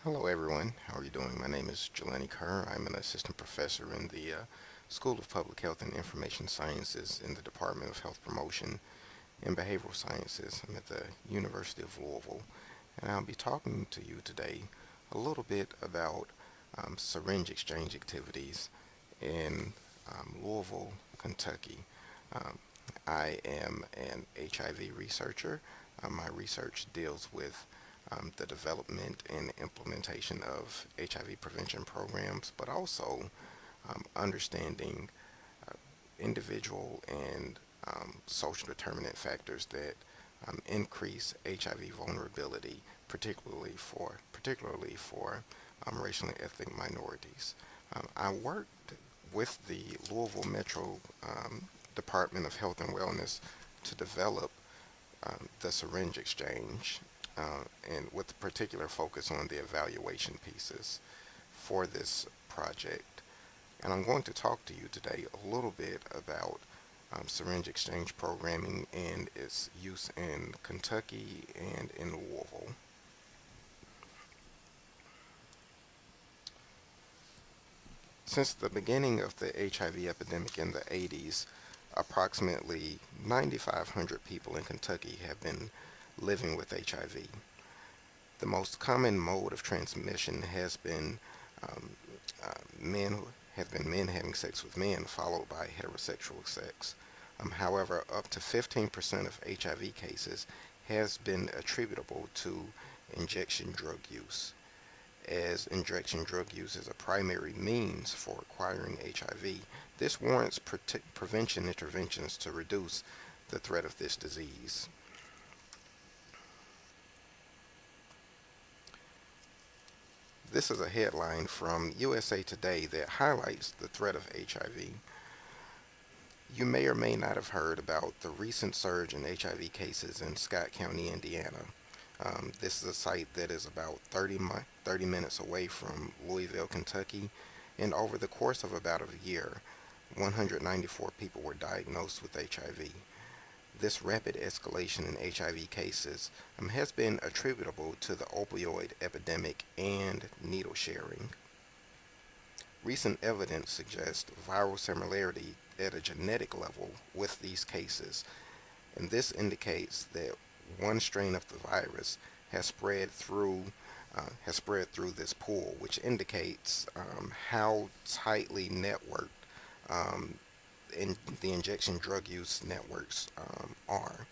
Hello everyone, how are you doing? My name is Jelani Kerr. I'm an assistant professor in the School of Public Health and Information Sciences in the Department of Health Promotion and Behavioral Sciences. I'm at the University of Louisville, and I'll be talking to you today a little bit about syringe exchange activities in Louisville, Kentucky. Um, I am an HIV researcher. My research deals with the development and implementation of HIV prevention programs, but also understanding individual and social determinant factors that increase HIV vulnerability, particularly for racial and ethnic minorities. I worked with the Louisville Metro Department of Health and Wellness to develop the syringe exchange, and with a particular focus on the evaluation pieces for this project. And I'm going to talk to you today a little bit about syringe exchange programming and its use in Kentucky and in Louisville. Since the beginning of the HIV epidemic in the 80s, approximately 9,500 people in Kentucky have been living with HIV. The most common mode of transmission has been um, men having sex with men, followed by heterosexual sex. However, up to 15% of HIV cases has been attributable to injection drug use. As injection drug use is a primary means for acquiring HIV, this warrants prevention interventions to reduce the threat of this disease. This is a headline from USA Today that highlights the threat of HIV. You may or may not have heard about the recent surge in HIV cases in Scott County, Indiana. This is a site that is about 30 minutes away from Louisville, Kentucky, and over the course of about a year, 194 people were diagnosed with HIV. This rapid escalation in HIV cases has been attributable to the opioid epidemic and needle sharing. Recent evidence suggests viral similarity at a genetic level with these cases, and this indicates that one strain of the virus has spread through this pool, which indicates how tightly networked um, in the injection drug use networks are.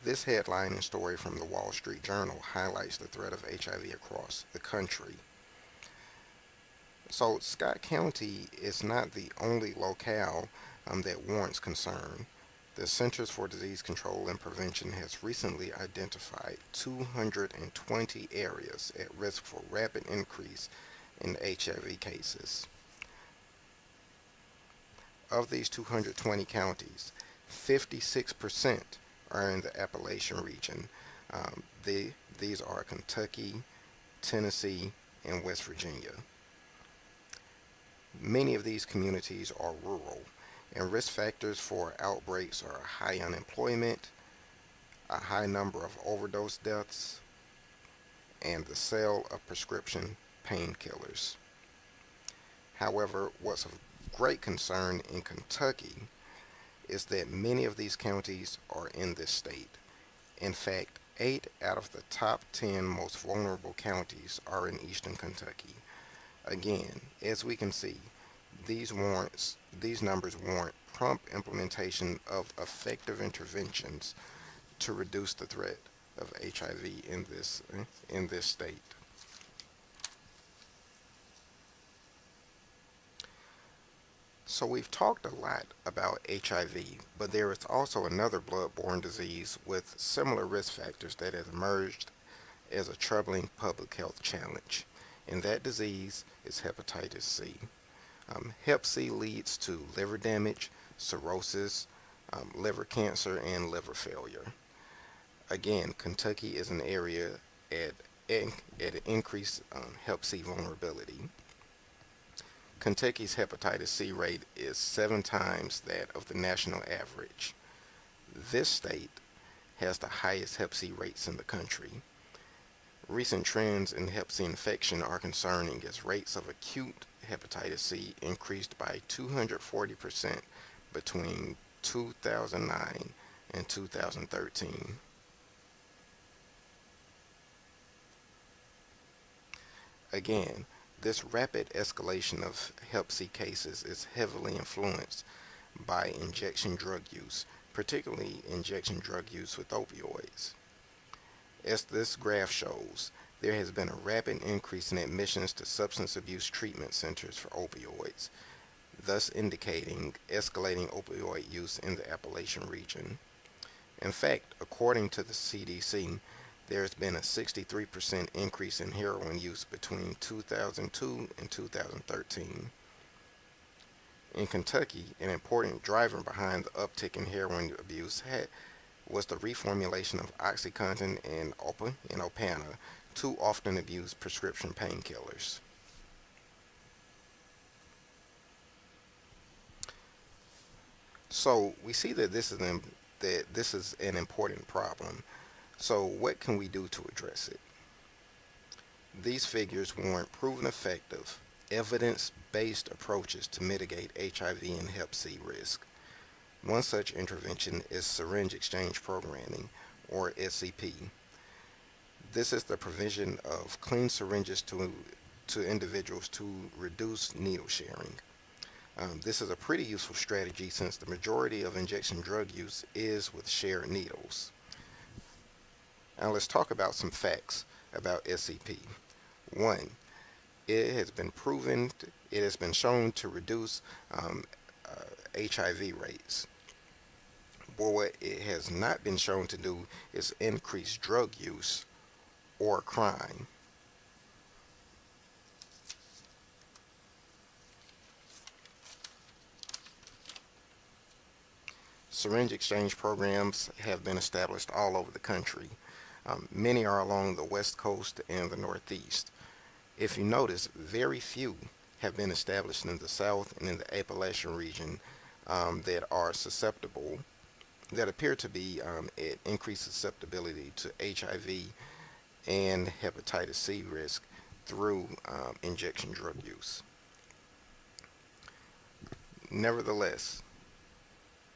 This headline and story from the Wall Street Journal highlights the threat of HIV across the country. So, Scott County is not the only locale that warrants concern. The Centers for Disease Control and Prevention has recently identified 220 areas at risk for rapid increase in HIV cases. Of these 220 counties, 56% are in the Appalachian region. These are Kentucky, Tennessee, and West Virginia. Many of these communities are rural, and risk factors for outbreaks are high unemployment, a high number of overdose deaths, and the sale of prescription painkillers. However, what's of great concern in Kentucky is that many of these counties are in this state. In fact, 8 out of the top 10 most vulnerable counties are in eastern Kentucky. Again, as we can see, these numbers warrant prompt implementation of effective interventions to reduce the threat of HIV in this state. So we've talked a lot about HIV, but there is also another blood-borne disease with similar risk factors that has emerged as a troubling public health challenge, and that disease is hepatitis C. Hep C leads to liver damage, cirrhosis, liver cancer, and liver failure. Again, Kentucky is an area at, at increased Hep C vulnerability. Kentucky's hepatitis C rate is 7 times that of the national average. This state has the highest Hep C rates in the country. Recent trends in Hep C infection are concerning as rates of acute hepatitis C increased by 240% between 2009 and 2013. Again, this rapid escalation of Hep C cases is heavily influenced by injection drug use, particularly injection drug use with opioids. As this graph shows, there has been a rapid increase in admissions to substance abuse treatment centers for opioids, thus indicating escalating opioid use in the Appalachian region. In fact, according to the CDC, there has been a 63% increase in heroin use between 2002 and 2013. In Kentucky, an important driver behind the uptick in heroin abuse was the reformulation of OxyContin and Opana, two often abused prescription painkillers. So we see that this is an important problem. So what can we do to address it? These figures warrant proven effective, evidence-based approaches to mitigate HIV and Hep C risk. One such intervention is syringe exchange programming, or SEP. This is the provision of clean syringes to individuals to reduce needle sharing. This is a pretty useful strategy since the majority of injection drug use is with shared needles. Now let's talk about some facts about SEP. 1. It has been shown to reduce HIV rates. But what it has not been shown to do is increase drug use or crime. Syringe exchange programs have been established all over the country. Many are along the West Coast and the Northeast. If you notice, very few have been established in the South and in the Appalachian region that appear to be at increased susceptibility to HIV and hepatitis C risk through injection drug use. Nevertheless,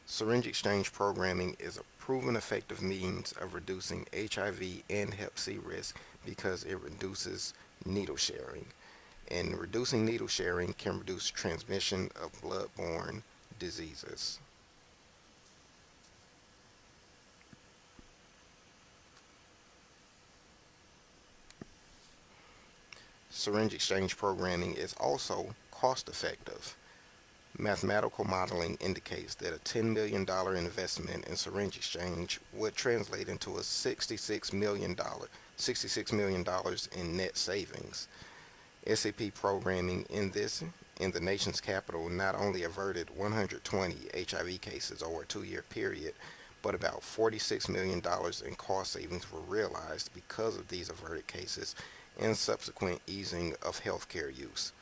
syringe exchange programming is a proven effective means of reducing HIV and Hep C risk because it reduces needle sharing. And reducing needle sharing can reduce transmission of blood-borne diseases. Syringe exchange programming is also cost effective. Mathematical modeling indicates that a $10 million investment in syringe exchange would translate into a $66 million in net savings. SEP programming in the nation's capital not only averted 120 HIV cases over a 2-year period, but about $46 million in cost savings were realized because of these averted cases and subsequent easing of healthcare use.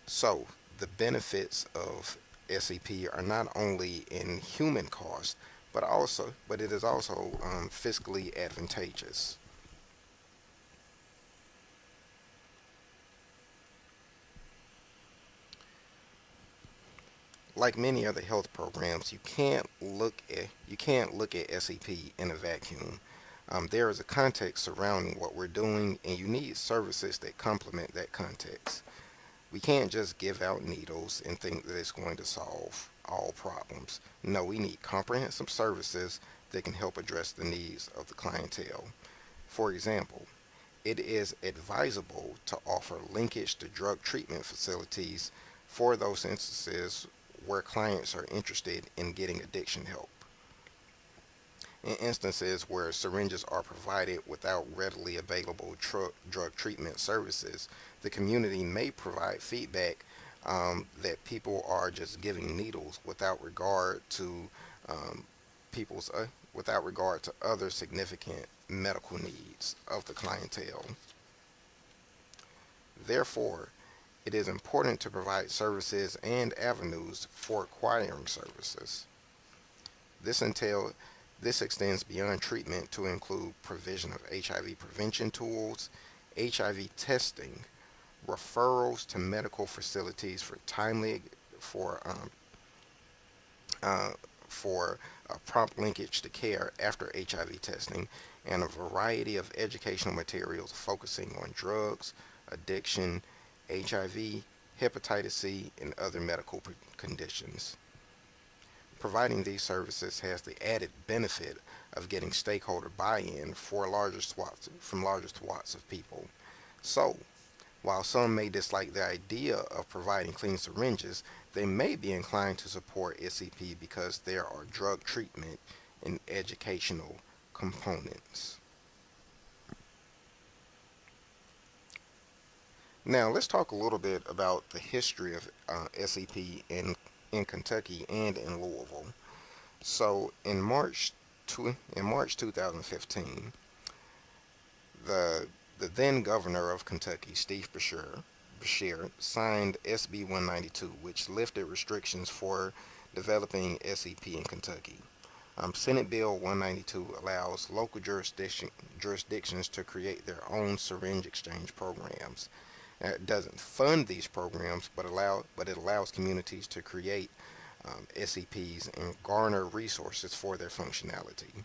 So, the benefits of SEP are not only in human cost, but it is also fiscally advantageous. Like many other health programs, you can't look at SEP in a vacuum. There is a context surrounding what we're doing, and you need services that complement that context. We can't just give out needles and think that it's going to solve all problems. No, we need comprehensive services that can help address the needs of the clientele. For example, it is advisable to offer linkage to drug treatment facilities for those instances where clients are interested in getting addiction help. In instances where syringes are provided without readily available drug treatment services, the community may provide feedback that people are just giving needles um, without regard to other significant medical needs of the clientele. Therefore, it is important to provide services and avenues for acquiring services. This entails This extends beyond treatment to include provision of HIV prevention tools, HIV testing, referrals to medical facilities for timely for uh, for prompt linkage to care after HIV testing, and a variety of educational materials focusing on drugs, addiction, HIV, hepatitis C, and other medical conditions. Providing these services has the added benefit of getting stakeholder buy-in from larger swaths of people. So, while some may dislike the idea of providing clean syringes, they may be inclined to support SEP because there are drug treatment and educational components. Now, let's talk a little bit about the history of SEP in Kentucky and in Louisville. So, in March 2015, the the then governor of Kentucky, Steve Beshear, signed SB 192, which lifted restrictions for developing SEP in Kentucky. Senate Bill 192 allows local jurisdictions to create their own syringe exchange programs. Now, it doesn't fund these programs, but it allows communities to create SEPs and garner resources for their functionality.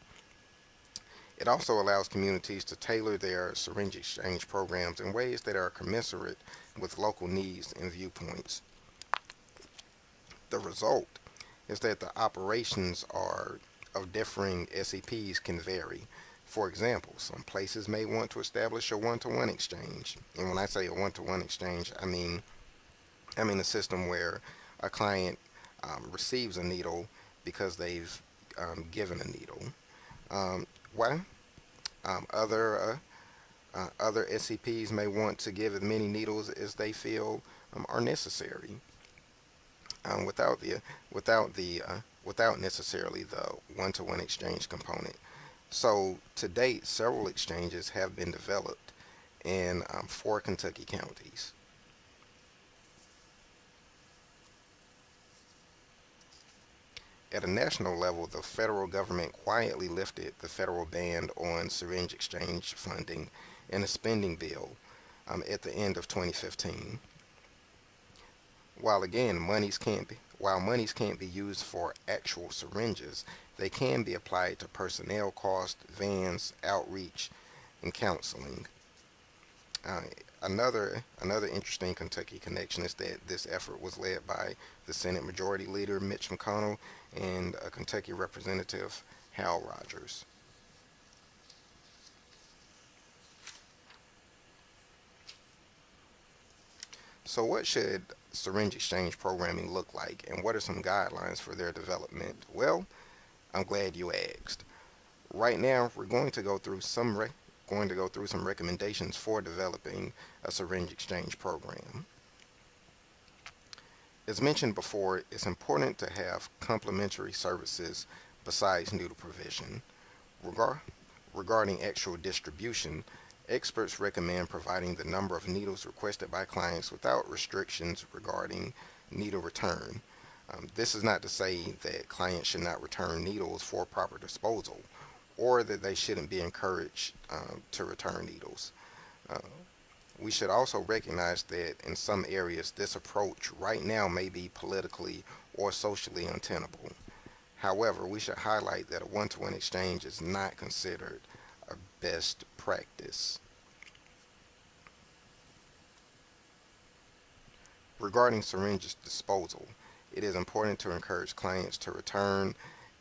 It also allows communities to tailor their syringe exchange programs in ways that are commensurate with local needs and viewpoints. The result is that the operations are of differing SEPs can vary. For example, some places may want to establish a one-to-one exchange. And when I say a one-to-one exchange, I mean a system where a client receives a needle because they've given a needle. Why? Other SCPs may want to give as many needles as they feel are necessary, um, without the without necessarily the one-to-one exchange component. So to date, several exchanges have been developed in four Kentucky counties. At a national level, the federal government quietly lifted the federal ban on syringe exchange funding in a spending bill at the end of 2015. While monies can't be used for actual syringes, they can be applied to personnel costs, vans, outreach, and counseling. Uh, another interesting Kentucky connection is that this effort was led by the Senate Majority Leader Mitch McConnell and a Kentucky Representative Hal Rogers. So, what should syringe exchange programming look like, and what are some guidelines for their development? Well, I'm glad you asked. Right now, we're going to go through some recommendations for developing a syringe exchange program. As mentioned before, it's important to have complementary services besides needle provision. Regar- Regarding actual distribution, experts recommend providing the number of needles requested by clients without restrictions regarding needle return. This is not to say that clients should not return needles for proper disposal or that they shouldn't be encouraged to return needles. Uh, we should also recognize that in some areas this approach right now may be politically or socially untenable. However, we should highlight that a one-to-one exchange is not considered a best practice. Regarding syringe disposal, it is important to encourage clients to return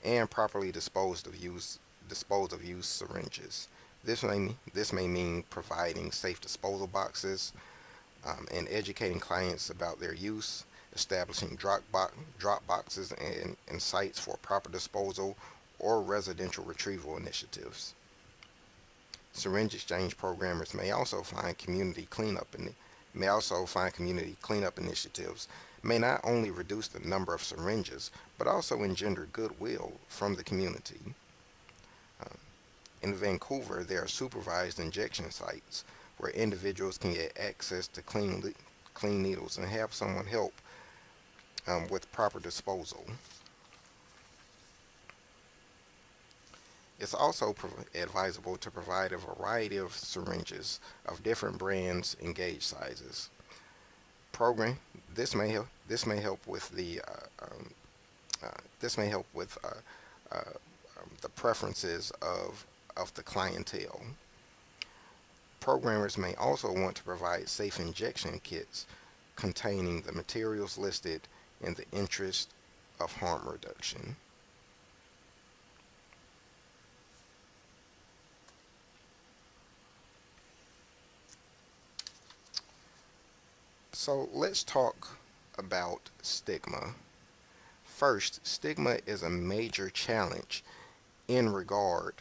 and properly dispose of used syringes. This may mean providing safe disposal boxes and educating clients about their use, establishing drop boxes and sites for proper disposal, or residential retrieval initiatives. Syringe exchange programmers may also find community cleanup initiatives may not only reduce the number of syringes but also engender goodwill from the community. Uh, in Vancouver, there are supervised injection sites where individuals can get access to clean needles and have someone help with proper disposal. It's also advisable to provide a variety of syringes of different brands and gauge sizes. Program this may help with this may help with the preferences of the clientele. Programmers may also want to provide safe injection kits containing the materials listed in the interest of harm reduction. So let's talk about stigma. First, stigma is a major challenge in regard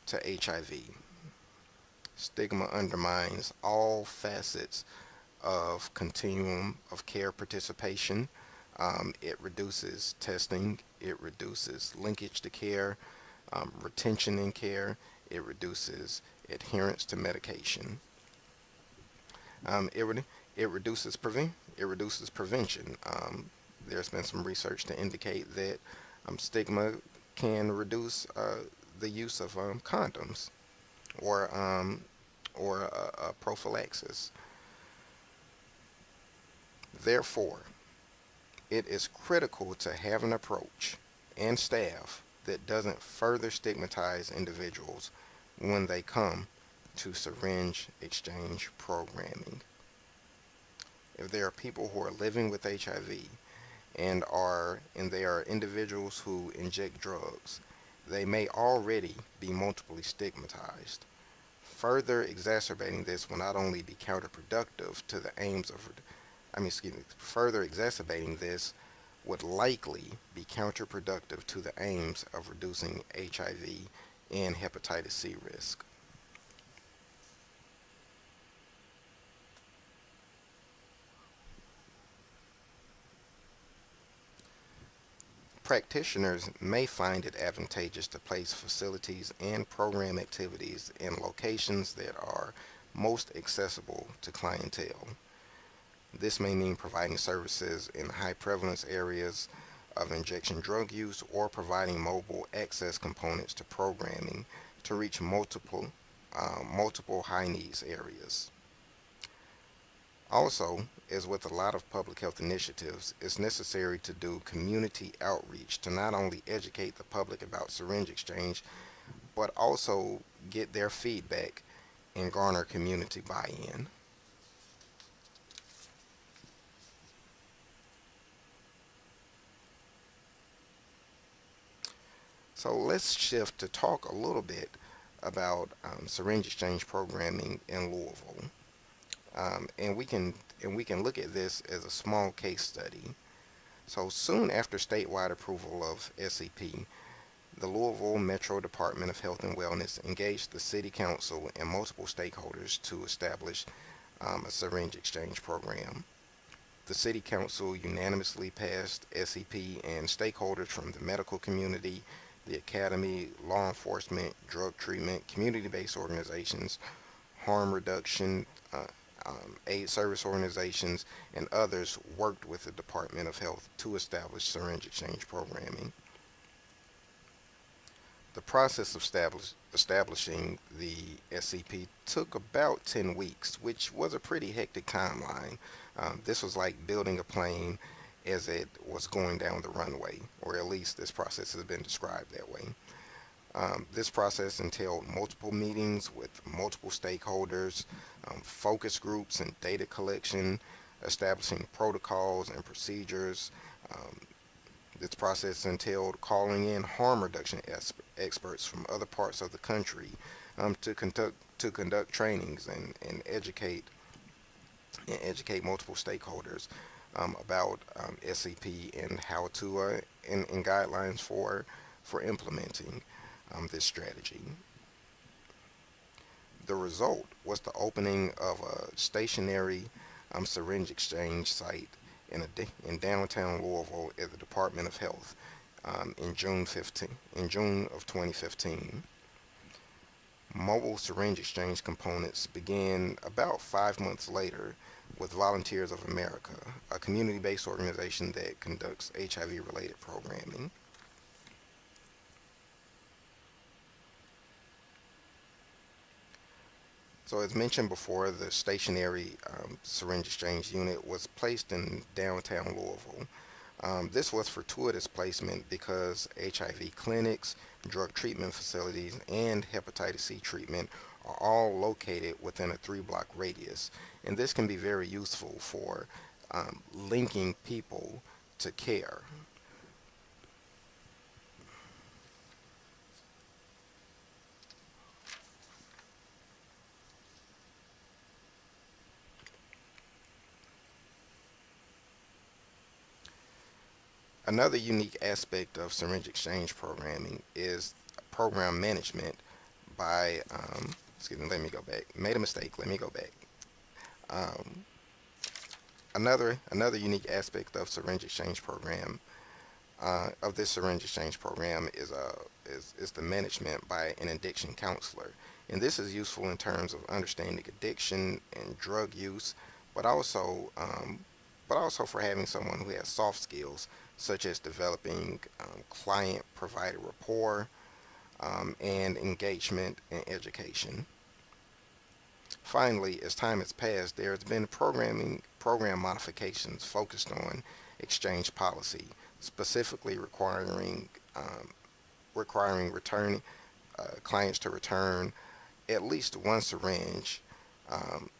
to HIV. Stigma undermines all facets of continuum of care participation. It reduces testing, it reduces linkage to care, retention in care, it reduces adherence to medication. Um, it, re- it reduces prevention. There's been some research to indicate that stigma can reduce the use of condoms or prophylaxis. Therefore, it is critical to have an approach and staff that doesn't further stigmatize individuals when they come to syringe exchange programming. If there are people who are living with HIV and they are individuals who inject drugs, they may already be multiply stigmatized. Further exacerbating this will not only be counterproductive to the aims of, further exacerbating this would likely be counterproductive to the aims of reducing HIV and hepatitis C risk. Practitioners may find it advantageous to place facilities and program activities in locations that are most accessible to clientele. This may mean providing services in high prevalence areas of injection drug use or providing mobile access components to programming to reach multiple high needs areas. Also, as with a lot of public health initiatives, it's necessary to do community outreach to not only educate the public about syringe exchange, but also get their feedback and garner community buy in. So let's shift to talk a little bit about syringe exchange programming in Louisville, and we can look at this as a small case study. So soon after statewide approval of SEP, the Louisville Metro Department of Health and Wellness engaged the City Council and multiple stakeholders to establish a syringe exchange program. The City Council unanimously passed SEP, and stakeholders from the medical community, the academy, law enforcement, drug treatment, community based organizations, harm reduction, aid service organizations, and others worked with the Department of Health to establish syringe exchange programming. The process of establishing the SEP took about 10 weeks, which was a pretty hectic timeline. This was like building a plane as it was going down the runway, or at least this process has been described that way. This process entailed multiple meetings with multiple stakeholders, focus groups, and data collection, establishing protocols and procedures. Um, this process entailed calling in harm reduction experts from other parts of the country to conduct trainings and educate multiple stakeholders about SEP and how to and guidelines for implementing this strategy. The result was the opening of a stationary syringe exchange site in downtown Louisville at the Department of Health in June of 2015. Mobile syringe exchange components began about 5 months later with Volunteers of America, a community-based organization that conducts HIV-related programming. So as mentioned before, the stationary syringe exchange unit was placed in downtown Louisville. This was fortuitous placement because HIV clinics, drug treatment facilities, and hepatitis C treatment are all located within a 3 block radius. And this can be very useful for linking people to care. Another unique aspect of syringe exchange programming is program management by, excuse me, let me go back. Made a mistake, let me go back. Um, another unique aspect of syringe exchange program of this syringe exchange program is the management by an addiction counselor, and this is useful in terms of understanding addiction and drug use, but also but also for having someone who has soft skills such as developing client-provider rapport and engagement and education. Finally, as time has passed, there has been program modifications focused on exchange policy, specifically requiring returning clients to return at least one syringe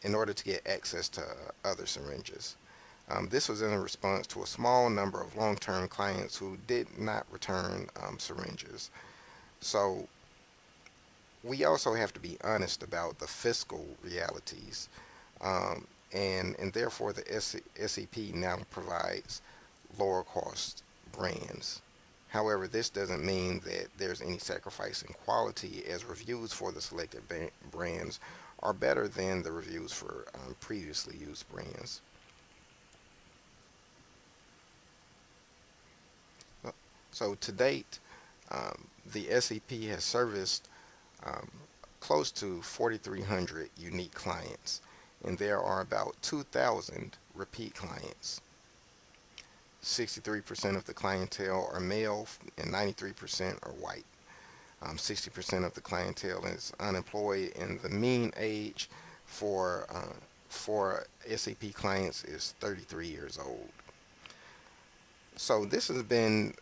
in order to get access to other syringes. This was in response to a small number of long-term clients who did not return syringes. So we also have to be honest about the fiscal realities, and therefore the SEP now provides lower cost brands. However, this doesn't mean that there's any sacrifice in quality, as reviews for the selected brands are better than the reviews for previously used brands. So to date, the SEP has serviced um, close to 4,300 unique clients, and there are about 2,000 repeat clients. 63% of the clientele are male and 93% are white. 60% of the clientele is unemployed, and the mean age for SEP clients is 33 years old. So this has been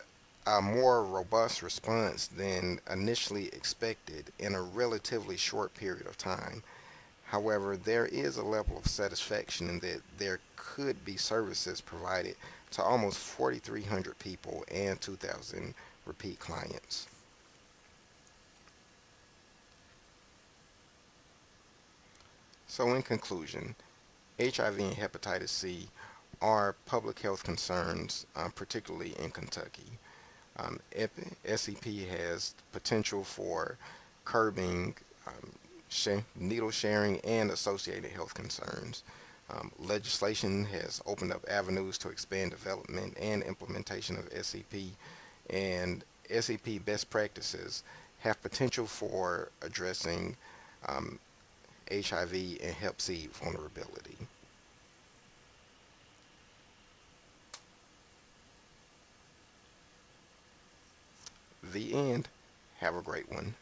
a more robust response than initially expected in a relatively short period of time. However, there is a level of satisfaction in that there could be services provided to almost 4,300 people and 2,000 repeat clients. So, in conclusion, HIV and hepatitis C are public health concerns, particularly in Kentucky. SEP has potential for curbing needle sharing and associated health concerns. Legislation has opened up avenues to expand development and implementation of SEP, and SEP best practices have potential for addressing um, HIV and Hep C vulnerability. The end. Have a great one.